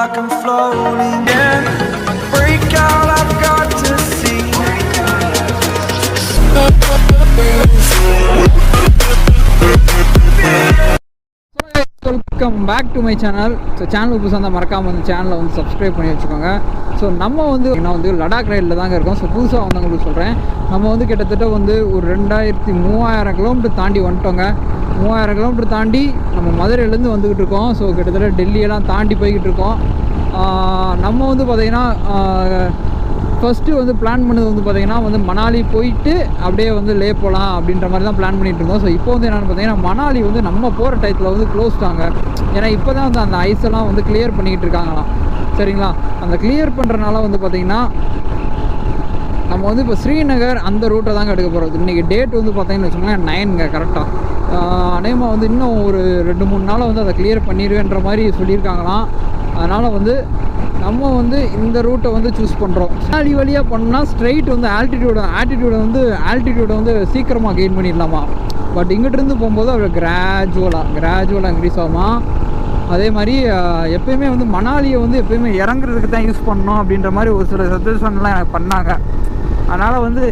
like I'm floating. Yeah, break out, I've got to see. Welcome back to my channel. So channel புதுசாக இருந்தால் மறக்காமல் வந்து சேனலை வந்து சப்ஸ்கிரைப் பண்ணி வச்சுக்கோங்க. ஸோ நம்ம வந்து நான் வந்து லடாக் ரைடில் தாங்க இருக்கோம். ஸோ புதுசாக வந்தவங்களுக்கு சொல்கிறேன், நம்ம வந்து கிட்டத்தட்ட வந்து ஒரு 3000 கிலோமீட்டர் தாண்டி வந்துட்டோங்க. 3000 கிலோமீட்டர் தாண்டி நம்ம மதுரையிலேருந்து வந்துக்கிட்டு இருக்கோம். ஸோ கிட்டத்தட்ட டெல்லியெல்லாம் தாண்டி போய்கிட்டு இருக்கோம். நம்ம வந்து பார்த்திங்கன்னா ஃபஸ்ட்டு வந்து பிளான் பண்ணது வந்து பார்த்திங்கன்னா வந்து மணாலி போயிட்டு அப்படியே வந்து லே போகலாம் அப்படின்ற மாதிரி தான் பிளான் பண்ணிகிட்டு இருந்தோம். ஸோ இப்போ வந்து என்னென்னு பார்த்தீங்கன்னா மணாலி வந்து நம்ம போகிற டயத்தில் வந்து க்ளோஸ்டாங்க. ஏன்னா இப்போ தான் வந்து அந்த ஐஸெல்லாம் வந்து கிளியர் பண்ணிக்கிட்டு இருக்காங்களாம். சரிங்களா, அந்த கிளியர் பண்ணுறனால வந்து பார்த்திங்கன்னா நம்ம வந்து இப்போ ஸ்ரீநகர் அந்த ரூட்டை தாங்க எடுக்க போகிறோம். இன்றைக்கி டேட் வந்து பார்த்திங்கன்னு வச்சுக்கோங்களேன் 9ங்க கரெக்டாக. அநேகமாக வந்து இன்னும் ஒரு 2-3 நாளில் வந்து அதை கிளியர் பண்ணிடுவேன்ற மாதிரி சொல்லியிருக்காங்களாம். அதனால் வந்து நம்ம வந்து இந்த ரூட்டை வந்து சூஸ் பண்ணுறோம். மணாலி வழியாக பண்ணால் ஸ்ட்ரைட் வந்து ஆல்டிடியூடை வந்து சீக்கிரமாக கெயின் பண்ணிடலாமா. பட் இங்கிட்டிருந்து போகும்போது அவர் கிராஜுவலாக இன்க்ரீஸ் ஆகுமா. அதே மாதிரி எப்போயுமே வந்து மணாலியை வந்து எப்போயுமே இறங்குறதுக்கு தான் யூஸ் பண்ணணும் அப்படின்ற மாதிரி ஒரு சில சஜஷன்லாம் எனக்கு பண்ணாங்க. அதனால் வந்து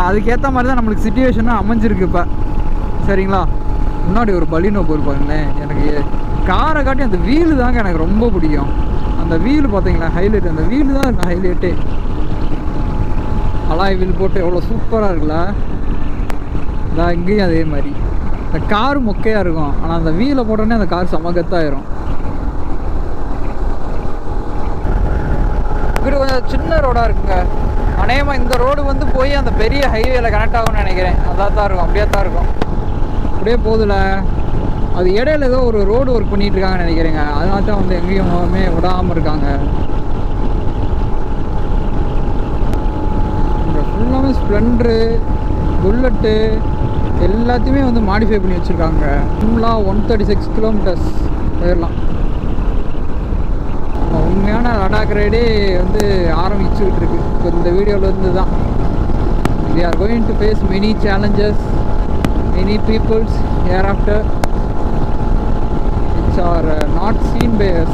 அதுக்கேற்ற மாதிரி தான் நம்மளுக்கு சிச்சுவேஷனாக அமைஞ்சிருக்கு இப்போ. சரிங்களா, முன்னாடி ஒரு பலினோ போயிருப்பாங்களேன். எனக்கு காரை காட்டி அந்த வீலு தாங்க எனக்கு ரொம்ப பிடிக்கும். அந்த வீல் பார்த்தீங்களா ஹைலைட், அந்த வீல் தான் ஹைலைட்டே. அலாய் வீல் போட்டு எவ்வளோ சூப்பராக இருக்குல்ல. நான் இங்கேயும் அதே மாதிரி இந்த கார் மொக்கையாக இருக்கும், ஆனால் அந்த வீலை போட்டோன்னே அந்த கார் சமகத்தாயிரும். இப்படி கொஞ்சம் சின்ன ரோடாக இருக்குங்க. அநேகமாக இந்த ரோடு வந்து போய் அந்த பெரிய ஹைவேல கனெக்ட் ஆகும்னு நினைக்கிறேன். அதான் தான் இருக்கும், அப்படியே தான் இருக்கும். அப்படியே போதில்ல, அது இடையில ஏதோ ஒரு ரோடு ஒர்க் பண்ணிகிட்டு இருக்காங்கன்னு நினைக்கிறேங்க. அதனால தான் வந்து எங்கேயுமே விடாமல் இருக்காங்க. இங்கே ஃபுல்லாமே ஸ்ப்ளெண்டரு, புல்லட்டு எல்லாத்தையுமே வந்து மாடிஃபை பண்ணி வச்சுருக்காங்க. ஃபுல்லாக 136 கிலோமீட்டர்ஸ் போயிடலாம். உண்மையான லடாக் ரைடே வந்து ஆரம்பிச்சுக்கிட்டு இருக்கு இப்போ இந்த வீடியோவிலேருந்து தான். we are going to face many challenges, many peoples hereafter which are not seen by us.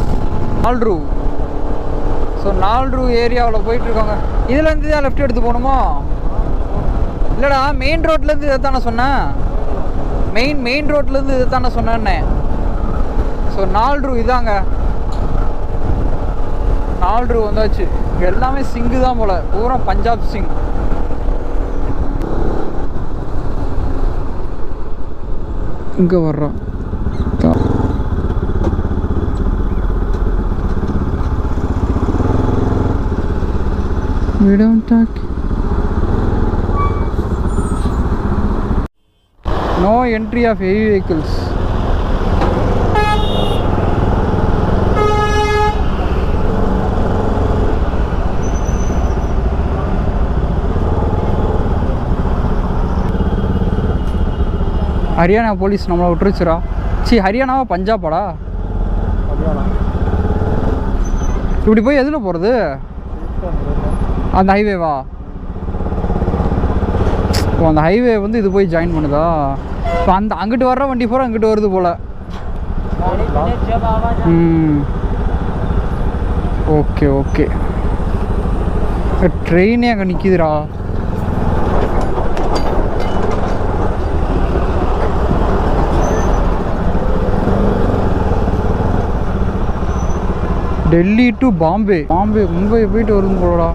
நால்ரு, ஸோ நால்ரு ஏரியாவில் போயிட்டுருக்காங்க. இதுலேருந்து தான் லெஃப்ட் எடுத்து போகணுமா? இல்லைடா, மெயின் ரோட்லேருந்து இதை தானே சொன்னேன். மெயின் ரோட்லேருந்து இதை தானே சொன்னேன்னே. ஸோ நால்ரு இதாங்க, நால்ரு வந்தாச்சு. இங்கே எல்லாமே சிங்கு தான் போல், பூரா பஞ்சாப் சிங். இங்கே வர்றோம். We don't talk. No entry of heavy vehicles. Haryana police நம்மளை விட்டுருச்சுரா. ஹரியானாவா பஞ்சாபாடா? இப்படி போய் எதில் போகிறது? அந்த ஹைவேவா? ஓ, அந்த ஹைவே வந்து இது போய் ஜாயின் பண்ணுதா? இப்போ அந்த அங்கிட்டு வர்ற வண்டி பூரா அங்கிட்டு வருது போல். Okay okay. ட்ரெயினே அங்கே நிற்கிதுரா. டெல்லி டு பாம்பே மும்பை போயிட்டு வருது போலடா.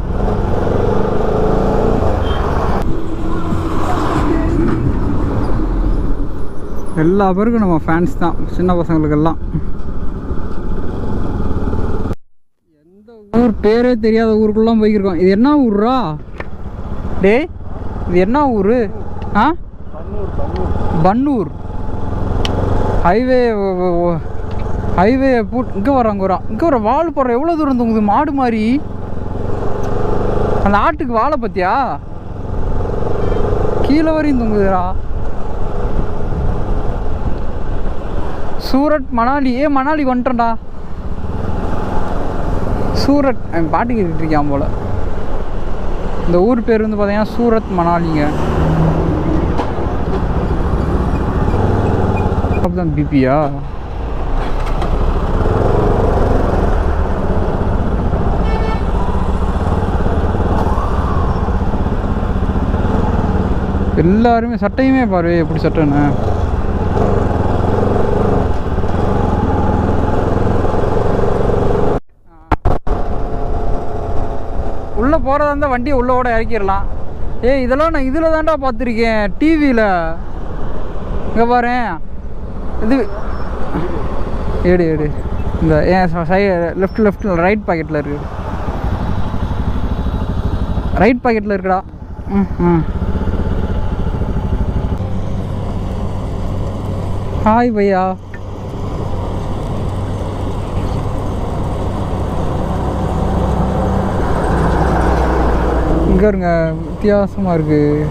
எல்லா பேருக்கும் நம்ம ஃபேன்ஸ் தான், சின்ன பசங்களுக்கெல்லாம். எந்த ஊர் பேரே தெரியாத ஊருக்குள்ளலாம் போய்க்கிருக்கோம். இது என்ன ஊர்ரா டேய்? இது என்ன ஊர்? பன்னூர் ஹைவே இங்கே வராங்க. இங்கே வர வால் போடுற எவ்வளோ தூரம் தூங்குது மாடு மாதிரி. அந்த ஆட்டுக்கு வாழை பற்றியா கீழே வரையும் தூங்குதுடா. சூரட் மணாலி. மணாலி வந்துட்டேன்டா. சூரட் பாட்டு கேட்டுட்டு இருக்கான் போல். இந்த ஊர் பேர் வந்து பார்த்தீங்கன்னா சூரத் மணாலிங்க. அப்படிதான் பிபியா? எல்லாருமே சட்டையுமே பாரு எப்படி சட்டைன்னு. உள்ளே போகிறதா இருந்தால் வண்டியை உள்ளோட இறக்கிடலாம். இதெல்லாம் நான் இதில் தான்டா பார்த்துருக்கேன் டிவியில். இங்கே பாரு இது ஏடு ஏடு இந்த லெஃப்ட் ரைட் பாக்கெட்டில் இருக்குது. ரைட் பாக்கெட்டில் இருக்குடா. ஹாய் பையா. இங்கே இருங்க வித்தியாசமாக இருக்குது.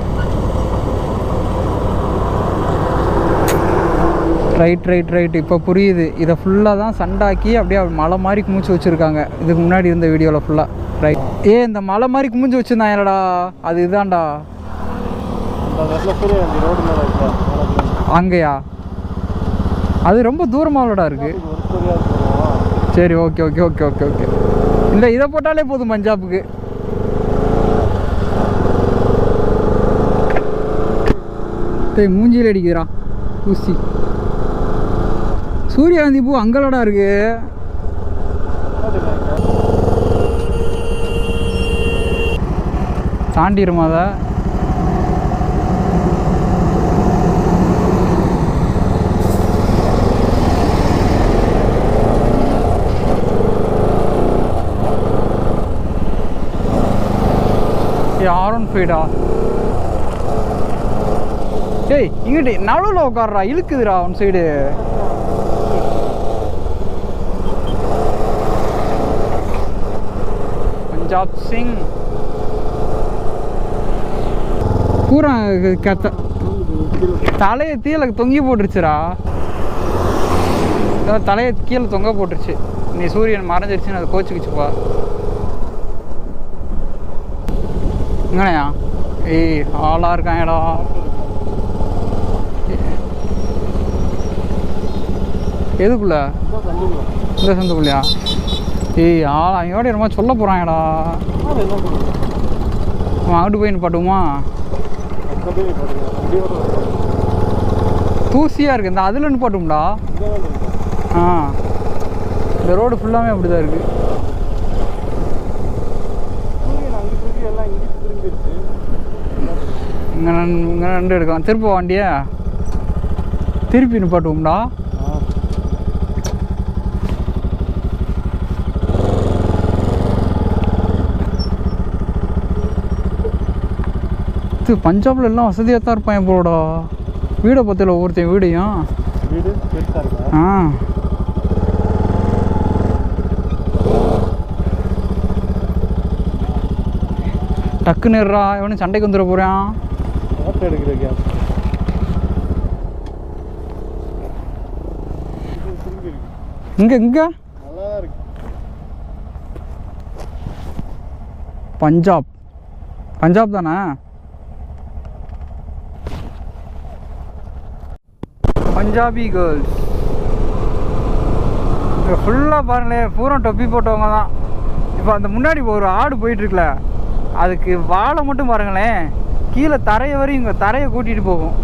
ரைட் இப்போ புரியுது. இதை ஃபுல்லாக தான் சண்டாக்கி அப்படியே மலை மாதிரி குமிச்சு வச்சுருக்காங்க. இதுக்கு முன்னாடி இருந்த வீடியோவில் ஃபுல்லாக ரைட். இந்த மலை மாதிரி குமிச்சு வச்சுருந்தான் என்னடா அது இதுதான்டா அங்கேயா? அது ரொம்ப தூரமாகலடா இருக்குது. சரி okay okay okay okay okay இல்லை இதை போட்டாலே போதும் பஞ்சாபுக்கு. மூஞ்சியில் அடிக்கிறான் ஊசி. சூரியகாந்தி பூ அங்கலடா இருக்கு. தாண்டிடுமா அதை? R15 இங்கிட்டு நடுவில் உட்கார்றா இழுக்குதுடா ஒன் சைடு. பஞ்சாப் சிங் பூரா தலையை கீழே தொங்கி போட்டுருச்சுடா. தலையை கீழே தொங்க போட்டுருச்சு. நீ சூரியன் மறைஞ்சிருச்சுன்னு அதை கோச்சிக்கிச்சுப்பா. எங்கனையா ஆளாக இருக்காங்கடா. எதுக்குள்ள? இந்த சந்துக்குள்ளையா? அவனோட ரொம்ப சொல்ல போகிறாங்கடா. அவன் அங்கிட்டு போய் நிப்பாட்டுமா? தூசியாக இருக்குது. இந்த அதில் நிப்பாட்டும்டா. இந்த ரோடு ஃபுல்லாமே அப்படி தான் இருக்குது. இங்கே ரெண்டு எடுக்கலாம். திருப்ப வண்டியை திருப்பி நிப்பாட்டுவோம்டா. பஞ்சாப்ல எல்லாம் வசதியாக தான் இருப்பான் போடா. வீடை பற்றில ஒவ்வொருத்தையும் வீடையும். டக்கு நேர்றா எவனும் சண்டைக்கு வந்துட போகிறான். இங்கே பஞ்சாப் தானே? பஞ்சாபி கேர்ள்ஸ் இங்கே ஃபுல்லாக பாருங்களேன். பூரா டொப்பி போட்டவங்க தான். இப்போ அந்த முன்னாடி ஒரு ஆடு போயிட்டுருக்குல, அதுக்கு வாழை மட்டும் பாருங்களேன். கீழே தரையை வரையும் இங்கே தரையை கூட்டிகிட்டு போகும்.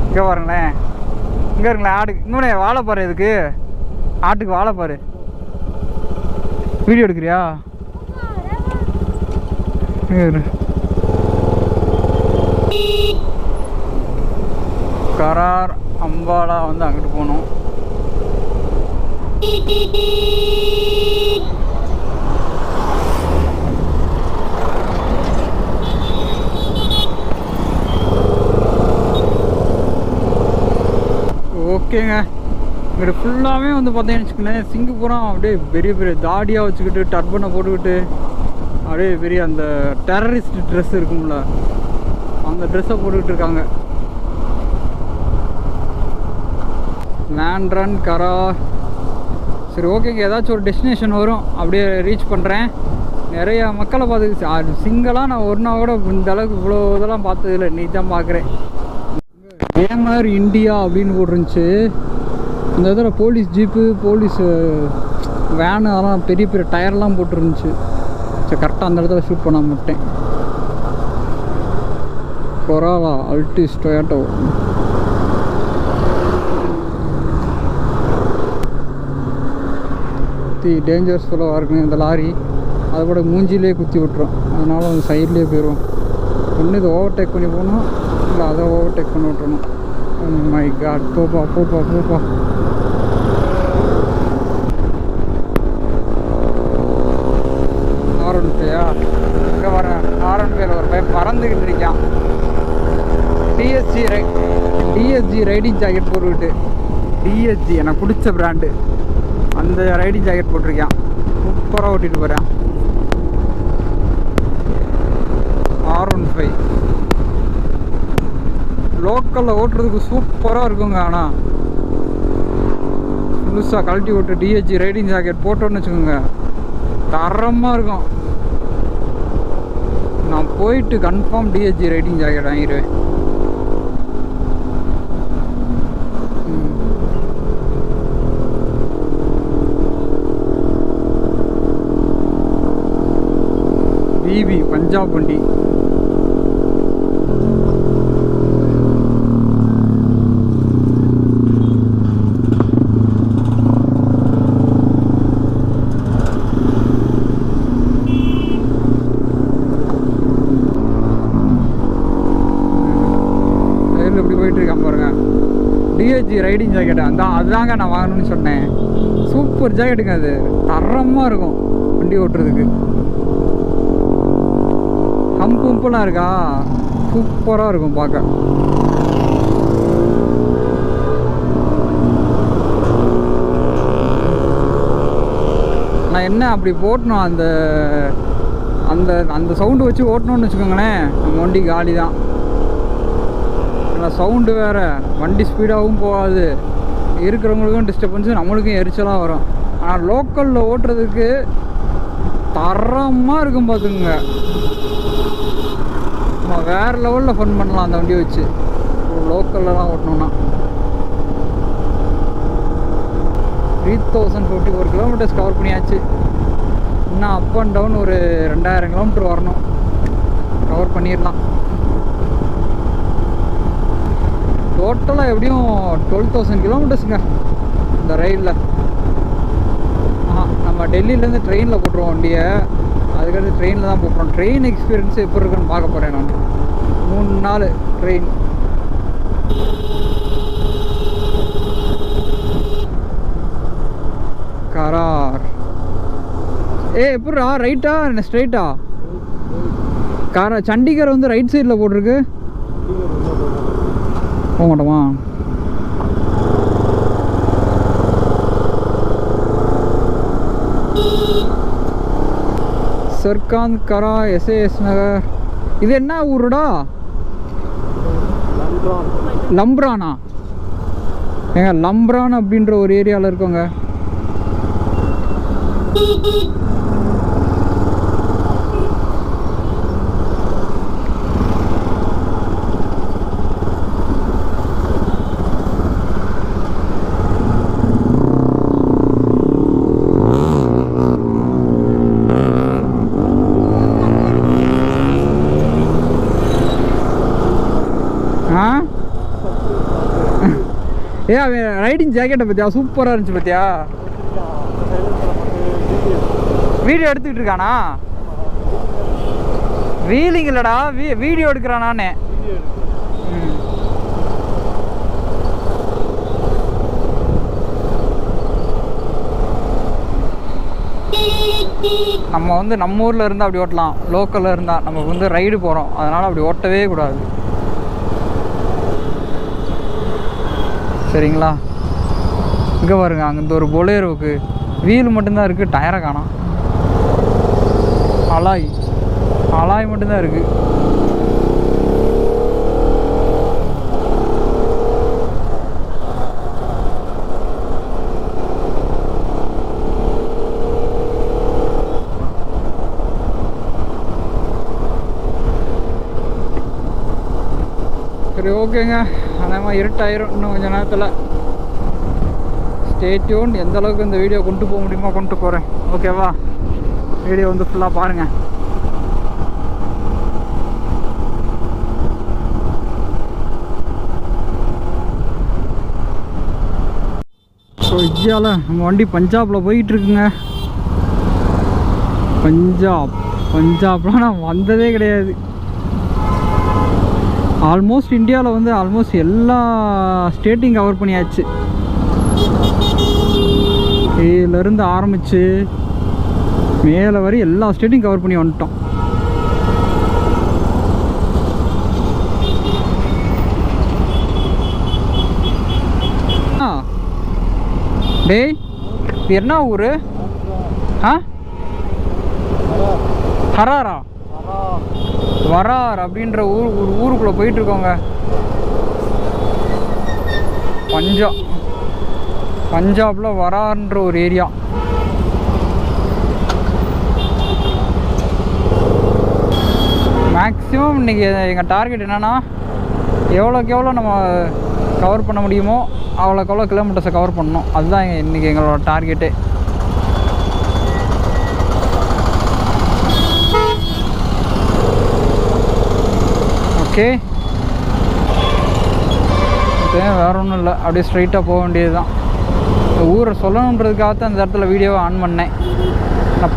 இங்கே பாருங்களேன். இங்கே இருங்களேன் ஆடு. இன்னொன்னே வாழை பாரு. இதுக்கு ஆட்டுக்கு வாழை பாரு. வீடியோ எடுக்கிறியா? கரார் அம்பாலா வந்து அங்கிட்டு போகணும். ஓகேங்க. இங்கிட்ட ஃபுல்லாகவே வந்து பார்த்தீங்கன்னு வச்சுக்கோங்களேன், சிங்கப்பூரம் அப்படியே பெரிய பெரிய தாடியாக வச்சுக்கிட்டு டர்பனை போட்டுக்கிட்டு அப்படியே பெரிய அந்த டெரரிஸ்ட் ட்ரெஸ் இருக்கும்ல, அந்த ட்ரெஸ்ஸை போட்டுக்கிட்டு இருக்காங்க. லேண்ட்ரன் கரார். சரி ஓகேங்க, ஏதாச்சும் ஒரு டெஸ்டினேஷன் வரும் அப்படியே ரீச் பண்ணுறேன். நிறையா மக்களை பார்த்து சிங்கெல்லாம் நான் ஒரு நாள் கூட இந்த அளவுக்கு இவ்வளோ இதெல்லாம் பார்த்ததில்லை. நீ தான் பார்க்குறேன். கேமர் இந்தியா அப்படின்னு போட்டுருந்துச்சு. இந்த இதில் போலீஸ் ஜீப்பு, போலீஸ் வேனு, அதெல்லாம் பெரிய பெரிய டயர்லாம் போட்டுருந்துச்சு. சரி கரெக்டாக அந்த இடத்துல ஷூட் பண்ண மாட்டேன். கொராலா அல்டிஸ் டொயோட்டோ. டேஞ்சர்ஸ் ஃபுல்லாக இருக்குங்க இந்த லாரி. அதை கூட மூஞ்சிலே குத்தி விட்டுரும். அதனால் அந்த சைட்லேயே போயிடுவோம். ஒன்று இதை ஓவர்டேக் பண்ணி போகணும், இல்லை அதை ஓவர்டேக் பண்ணி விட்டுறணும். மை காட், போப்பா போப்பா போப்பா. ஆரன் பேயா இங்கே வரேன். ஆரன் பேயில் ஒரு பையன் பறந்துக்கிட்டு இருக்கான். டிஎஸ்ஜி ரைடிங் ஜாக்கெட் போட்டுக்கிட்டு. டிஎஸ்ஜி எனக்கு பிடிச்ச பிராண்டு. அந்த ரைடிங் ஜாக்கெட் போட்டிருக்கான். சூப்பராக ஓட்டிகிட்டு போகிறேன். R15 லோக்கலில் ஓட்டுறதுக்கு சூப்பராக இருக்குங்க. ஆனால் புதுசாக கழட்டி ஓட்டு டிஹெச்ஜி ரைடிங் ஜாக்கெட் போட்டோன்னு வச்சுக்கோங்க, தரமாக இருக்கும். நான் போயிட்டு கன்ஃபார்ம் டிஹெச்ஜி ரைடிங் ஜாக்கெட் வாங்கிடுவேன். பிபி பஞ்சாப் வண்டி. இப்படி போயிட்டு இருக்கான் பாருங்க. டிஹெச்ஜி ரைடிங் ஜாக்கெட் அதுதாங்க நான் வாங்கணும்னு சொன்னேன். சூப்பர் ஜாக்கெட்டுங்க, அது தரமாக இருக்கும் வண்டி ஓட்டுறதுக்கு. ஹம்புலாம் இருக்கா, சூப்பராக இருக்கும் பார்க்க. நான் என்ன அப்படி போட்டணும், அந்த அந்த அந்த சவுண்டு வச்சு ஓட்டணும்னு வச்சுக்கோங்களேன், நம்ம வண்டி காலி தான். ஆனால் சவுண்டு வேறு, வண்டி ஸ்பீடாகவும் போகாது, இருக்கிறவங்களுக்கும் டிஸ்டர்பன்ஸு, நம்மளுக்கும் எரிச்சலாக வரும். ஆனால் லோக்கலில் ஓட்டுறதுக்கு தரமாக இருக்கும் பார்த்துக்குங்க. நம்ம வேறு லெவலில் ஃபன் பண்ணலாம் அந்த வண்டியை வச்சு லோக்கல்லலாம் ஓட்டணும்னா. 3054 கிலோமீட்டர்ஸ் கவர் பண்ணியாச்சு. இன்னும் அப் அண்ட் டவுன் ஒரு 2000 கிலோமீட்டர் வரணும், கவர் பண்ணிடலாம். டோட்டலாக எப்படியும் 12,000 கிலோமீட்டர்ஸுங்க இந்த ரயிலில். நம்ம டெல்லியிலேருந்து ட்ரெயினில் போட்டுருவோம் வண்டியை. அதுக்கடுத்து ட்ரெயினில் தான் போகிறோம். ட்ரெயின் எக்ஸ்பீரியன்ஸு எப்படி இருக்குன்னு பார்க்க போகிறேன் நான். 3 நாள் ட்ரெயின். கரார். எப்படிரா, ரைட்டா என்ன ஸ்ட்ரைட்டா? சண்டிகர் வந்து ரைட் சைடில் போட்டிருக்கு. போக மாட்டோமா? சர்காந்த் கரா எஸ்ஏஎஸ் நகர். இது என்ன ஊருடா? லம்ப்ரானா? ஏங்க லம்ப்ரான் அப்படின்ற ஒரு ஏரியாவில் இருக்கோங்க. அவன் ரைடிங் ஜாக்கெட்டை பற்றியா சூப்பராக இருந்துச்சு பார்த்தியா? வீடியோ எடுத்துக்கிட்டு இருக்கானா? வீலிங் இல்லைடா, வீடியோ எடுக்கிறானானே. நம்ம வந்து நம்ம ஊரில் இருந்தால் அப்படி ஓட்டலாம், லோக்கலில் இருந்தால் நம்ம வந்து ரைடு போகிறோம், அதனால் அப்படி ஓட்டவே கூடாது. சரிங்களா? இங்கே பாருங்க, அங்கே இந்த ஒரு பொலேரோவுக்கு வீல் மட்டும்தான் இருக்குது, டயரை காணோம். அலாய் மட்டும்தான் இருக்குது. சரி ஓகேங்க, அதே மாதிரி இருட்டாயிரும் இன்னும் கொஞ்சம் நேரத்தில். Stay tune. எந்த அளவுக்கு இந்த வீடியோ கொண்டு போக முடியுமோ கொண்டு போகிறேன். ஓகேவா? வீடியோ வந்து ஃபுல்லாக பாருங்கள். ஸோ இந்தியாவில் நம்ம வண்டி பஞ்சாபில் போயிட்டுருக்குங்க. பஞ்சாப்லாம் நான் வந்ததே கிடையாது. ஆல்மோஸ்ட் இந்தியாவில் வந்து ஆல்மோஸ்ட் எல்லா ஸ்டேட்டையும் கவர் பண்ணியாச்சு. ஏலேருந்து ஆரம்பித்து மேலே வரை எல்லா ஸ்டேட்டையும் கவர் பண்ணி வந்துட்டோம். டேய் இது என்ன ஊர்? ஹராரா வரார் அப்படின்ற ஊருக்குள்ளே போயிட்டுருக்கோங்க. பஞ்சாபில் வரார்ன்ற ஒரு ஏரியா. மேக்ஸிமம் இன்றைக்கி எங்கள் டார்கெட் என்னென்னா எவ்வளோக்கு எவ்வளோ நம்ம கவர் பண்ண முடியுமோ அவ்வளோக்கு எவ்வளோ கிலோமீட்டர்ஸை கவர் பண்ணணும். அதுதான் இன்றைக்கி எங்களோட டார்கெட்டே. ஓகே, இப்போ வேறு ஒன்றும் இல்லை, அப்படியே ஸ்ட்ரைட்டாக போக வேண்டியது தான். இந்த ஊரை சொல்லணுன்றதுக்காகத்தான் இந்த இடத்துல வீடியோவை ஆன் பண்ணேன். நான்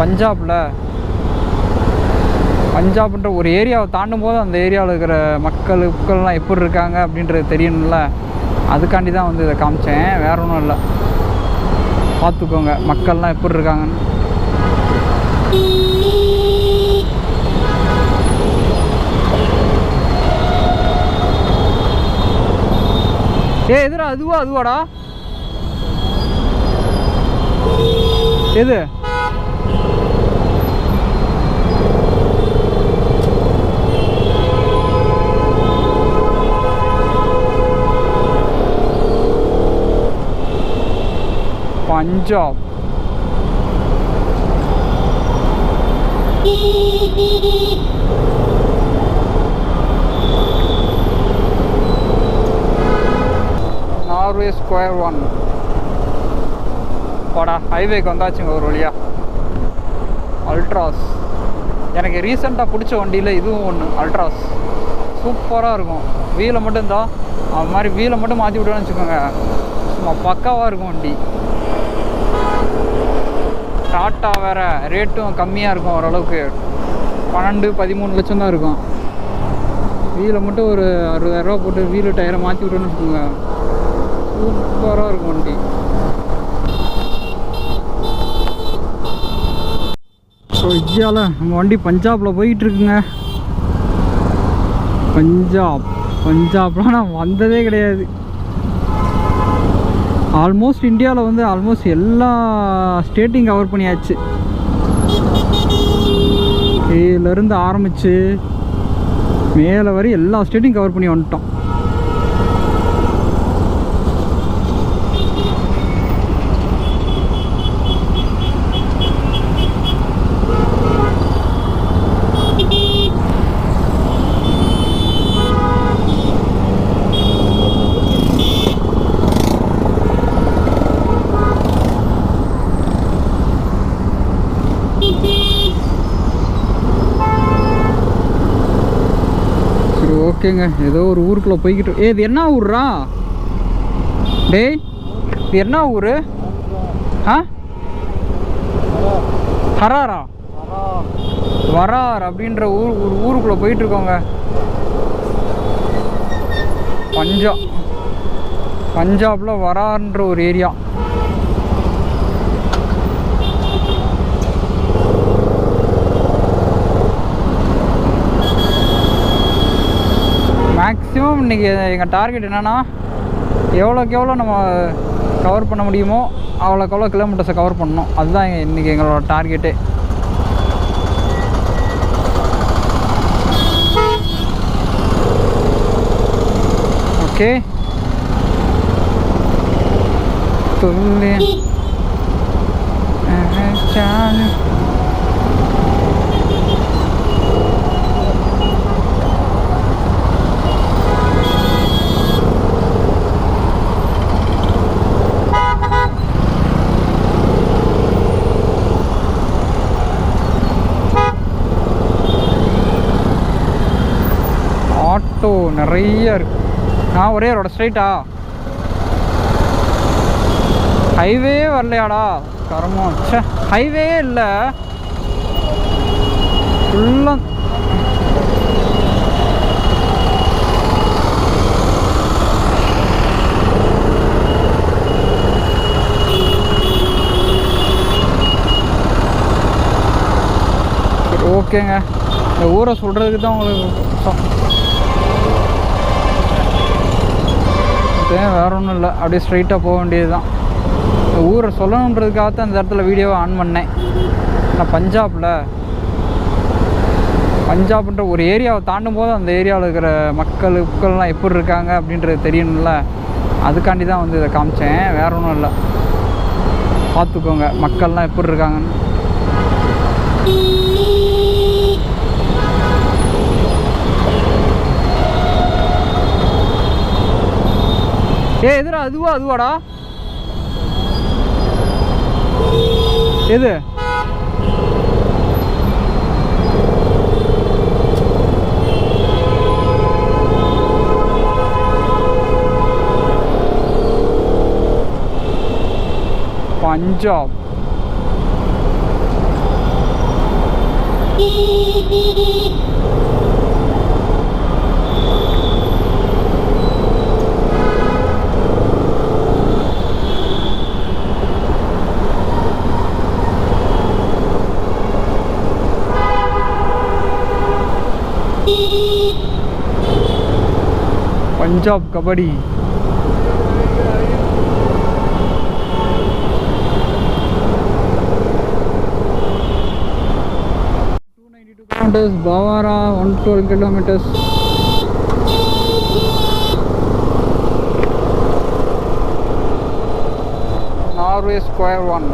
பஞ்சாப்ன்ற ஒரு ஏரியாவை தாண்டும் போது அந்த ஏரியாவில் இருக்கிற மக்கள்லாம் எப்படி இருக்காங்க அப்படின்றது தெரியணும்ல. அதுக்காண்டி தான் வந்து இதை காமிச்சேன், வேறு ஒன்றும் இல்லை. பார்த்துக்கோங்க மக்கள்லாம் எப்படி இருக்காங்கன்னு. எதுடா அதுவாடா எது? பஞ்சாப். நார்வே ஸ்கொயர் 1 போடா. ஹைவேக்கு வந்தாச்சுங்க ஒரு வழியா. அல்ட்ராஸ் எனக்கு ரீசெண்டாக பிடிச்ச வண்டியில் இதுவும் ஒன்று. அல்ட்ராஸ் சூப்பராக இருக்கும். வீலை மட்டும் இருந்தால் அது மாதிரி வீலை மட்டும் மாற்றி விட்டோன்னு வச்சுக்கோங்க, சும்மா பக்காவாக இருக்கும் வண்டி. டாட்டா வேறு ரேட்டும் கம்மியாக இருக்கும், ஓரளவுக்கு 12-13 லட்சம் தான் இருக்கும். வீலை மட்டும் ஒரு 60,000 போட்டு வீலு டயரை மாற்றி விட்டோன்னு வச்சுக்கோங்க, சூப்பராக இருக்கும் வண்டி. ஸோ இந்தியாவில் நம்ம வண்டி பஞ்சாபில் போயிட்டுருக்குங்க. பஞ்சாப்லாம் நான் வந்ததே கிடையாது. ஆல்மோஸ்ட் இந்தியாவில் வந்து ஆல்மோஸ்ட் எல்லா ஸ்டேட்டையும் கவர் பண்ணியாச்சு. ஏலேருந்து ஆரம்பித்து மேலே வரை எல்லா ஸ்டேட்டையும் கவர் பண்ணி வந்துட்டோம். ஓகேங்க, ஏதோ ஒரு ஊருக்குள்ளே போய்கிட்டு. இது என்ன ஊர்ரா டேய்? இது என்ன ஊர்? ஹராரா வரார் அப்படின்ற ஊருக்குள்ளே போயிட்டுருக்கோங்க. பஞ்சாபில் வரார்ன்ற ஒரு ஏரியா. மேக்ஸிமம் இன்றைக்கி எங்கள் டார்கெட் என்னென்னா எவ்வளோக்கு எவ்வளோ நம்ம கவர் பண்ண முடியுமோ அவ்வளோக்கு எவ்வளோ கிலோமீட்டர்ஸை கவர் பண்ணணும். அதுதான் இன்றைக்கி எங்களோட டார்கெட்டே. ஓகே, சொல்லு ஆட்டோ நிறைய இருக்கு. ஒரே ரோட ஸ்ட்ரைட்டா ஹைவே வரலையாடா கரமோ. சே ஹைவே இல்லை ஃபுல்லாக. ஓகேங்க, இந்த ஊரை சொல்கிறதுக்கு தான் உங்களுக்கு வேற ஒன்றும் இல்லை. அப்படியே ஸ்ட்ரைட்டாக போக வேண்டியது தான். இந்த ஊரை சொல்லணுன்றதுக்காக தான் இந்த இடத்துல வீடியோவை ஆன் பண்ணேன். நான் பஞ்சாப்ன்ற ஒரு ஏரியாவை தாண்டும் போது அந்த ஏரியாவில் இருக்கிற மக்கள்லாம் எப்படி இருக்காங்க அப்படின்றது தெரியணும்ல, அதுக்காண்டி தான் வந்து இதை காமிச்சேன். வேற ஒன்றும் இல்லை, பார்த்துக்கோங்க மக்கள்லாம் எப்படி இருக்காங்கன்னு. எதுடா அதுவாடா எது? பஞ்சாப். பஞ்சாப் கபடி. பவாரா 112 kilometers. Norway square 1.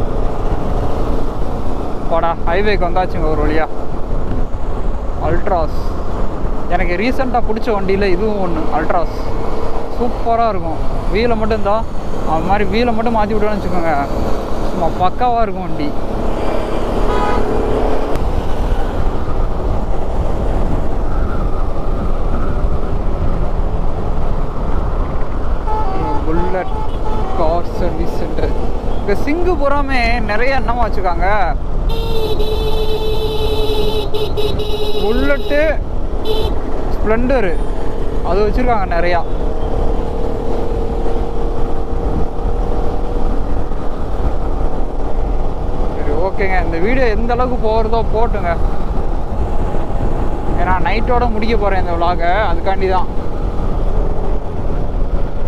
போடா ஹைவேக்கு வந்தாச்சுங்க ஒரு வழியா. அல்ட்ராஸ் எனக்கு ரீசெண்டாக பிடிச்ச வண்டியில் இதுவும் ஒன்று. அல்ட்ராஸ் சூப்பராக இருக்கும். வீலை மட்டும் இருந்தால் அது மாதிரி வீலை மட்டும் மாற்றி விட்டோன்னு வச்சுக்கோங்க, சும்மா பக்காவாக இருக்கும் வண்டி. Bullet car service centre. இங்கே சிங்கு புறாமே நிறைய என்னமா வச்சுருக்காங்க. புல்லட்டு ஸ்ப்ளெண்டரு அது வச்சுருக்காங்க நிறையா. சரி ஓகேங்க, இந்த வீடியோ எந்த அளவுக்கு போகிறதோ போட்டுங்க. ஏன்னா நைட்டோட முடிக்க போகிறேன் இந்த விலாகை, அதுக்காண்டி தான்.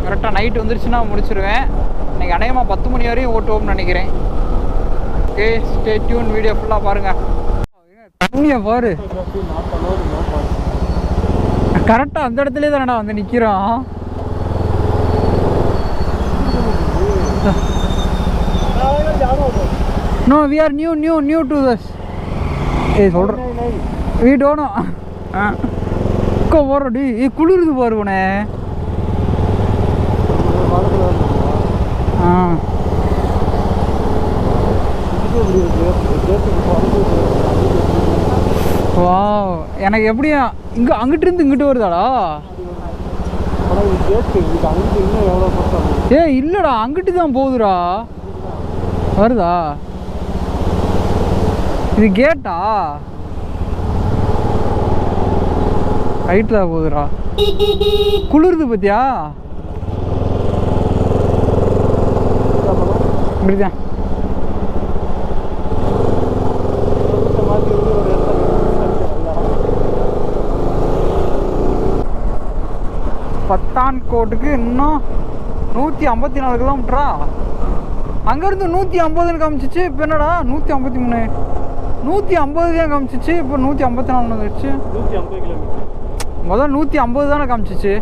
கரெக்டாக நைட்டு வந்துருச்சுன்னா முடிச்சிடுவேன். இன்றைக்கி அநேகமாக 10 மணி வரையும் ஓட்டுவோம்னு நினைக்கிறேன். ஓகே, ஸ்டே டியூன், வீடியோ ஃபுல்லாக பாருங்கள். தண்ணியை பாரு, கரெக்டாக அந்த இடத்துலேயே தானடா வந்து நிற்கிறான். No we are new to this. சொல்கிறேன் வி டோன்ட் நோ. போடுறடி குளிருது பாருவனே. வா, எனக்கு எப்படியா இங்கே அங்கிட்டிருந்து இங்கிட்டு வருதாடா? இல்லைடா, அங்கிட்டு தான் போகுதுடா. வருதா? இது கேட்டா? ஹைட்டில் போகுதுடா. குளிருது பத்தியா? இப்படிதான். பத்தான்கோட்டுக்கு இன்னும் 154 கிலோமீட்டரா? அங்கேருந்து 150ன்னு காமிச்சிச்சு. இப்போ என்னடா 153, 150 தான் காமிச்சிச்சு. இப்போ 154 வந்துடுச்சு. 150 கிலோமீட்டர். முதல் 150 தானே காமிச்சிச்சு.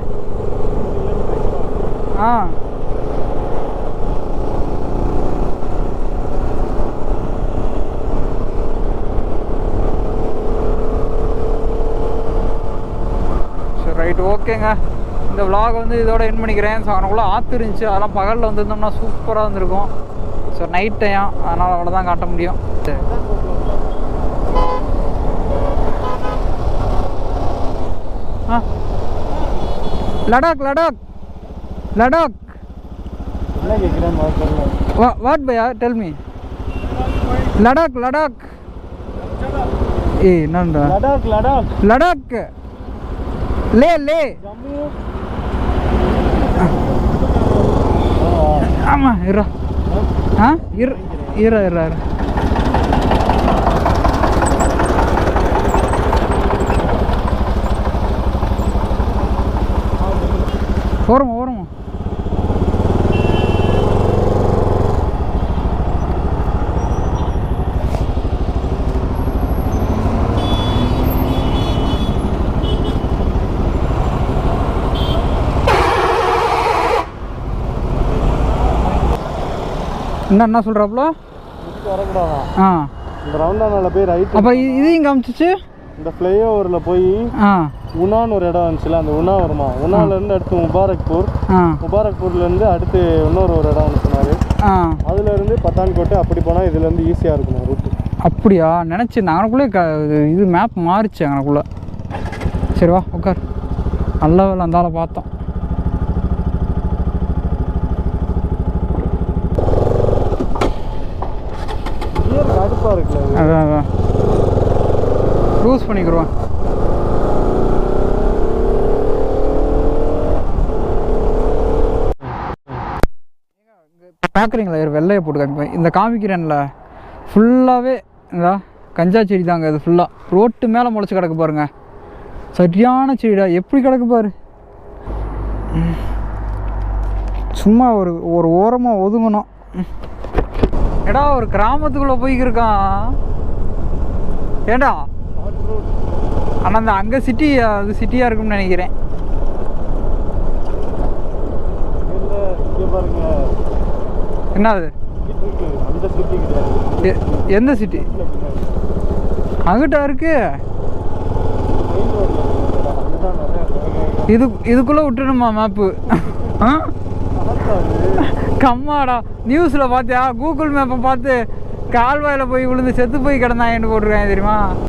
சரி ரைட், ஓகேங்க. இந்த விலாக் வந்து இதோட என் பண்ணிக்கிறேன். ஸோ அவனுக்குள்ளே ஆற்று இருந்துச்சு, அதெல்லாம் பகலில் வந்துருந்தோம்னா சூப்பராக இருந்திருக்கும். ஸோ நைட் டைம், அதனால் அவ்வளோதான் காட்ட முடியும். லடாக் லடாக் லடாக் என்ன கேட்குறேன் what Bhaiya tell me Ladakh Ladakh ஏய் என்னடா லடாக் லடாக் லடாக் லே லே ஜம்மு ஆமா இரு இரு இரு இரு இரு ஓரமா ஓரமா என்ன சொல்கிறாப்புல வரக்கூடாதா ஆ இந்த ரவுண்டானால போய் ரைட் அப்புறம் இது இங்கே காமிச்சிச்சு இந்த ஃப்ளைஓவரில் போய் ஆ உனான்னு ஒரு இடம் வந்துச்சுல அந்த உனா வருமா உனாலேருந்து அடுத்து முபாரக்பூர் ஆ முபாரக்பூர்லேருந்து அடுத்து இன்னொரு ஒரு இடம் வந்து சொன்னார் ஆ அதுலேருந்து பத்தான்கோட்டை அப்படி போனால் இதுலேருந்து ஈஸியாக இருக்குமா ரூட்டு அப்படியா நினச்சி அங்கனக்குள்ளே இது மேப் மாறிச்சு அங்கனக்குள்ளே சரி வா உட்கார் நல்ல வேலை அந்தால பார்த்தோம் கடுப்பாக இருக்குல்ல அதான் அதான் க்ரூஸ் பண்ணிக்கிறோம் பார்க்குறீங்களா வெள்ளையை போட்டு காமிப்பேன் இந்த காமிக்கிறேன்ல ஃபுல்லாகவே இதா கஞ்சா செடி தாங்க இது ஃபுல்லாக ரோட்டு மேலே முளைச்சி கிடக்கு பாருங்க சரியான செடிடா எப்படி கிடக்கு பாரு சும்மா ஒரு ஓரமாக ஒதுங்கணும் ஏடா ஒரு கிராமத்துக்குள்ளே போய்க்கிருக்கான் ஏண்டா ஆனால் அந்த அங்கே சிட்டி அது சிட்டியாக இருக்கும்னு நினைக்கிறேன் இங்கே பாருங்க என்ன அது அந்த சிட்டி கிடையாது எந்த சிட்டி அங்கிட்டா இருக்கு இதுக்குள்ளே விட்டுணுமா மேப்பு கம்மாடா நியூஸில் பார்த்தியா கூகுள் மேப்பை பார்த்து கால்வாயில் போய் விழுந்து செத்து போய் கிடந்தாங்கன்னு போட்டிருக்காங்க தெரியுமா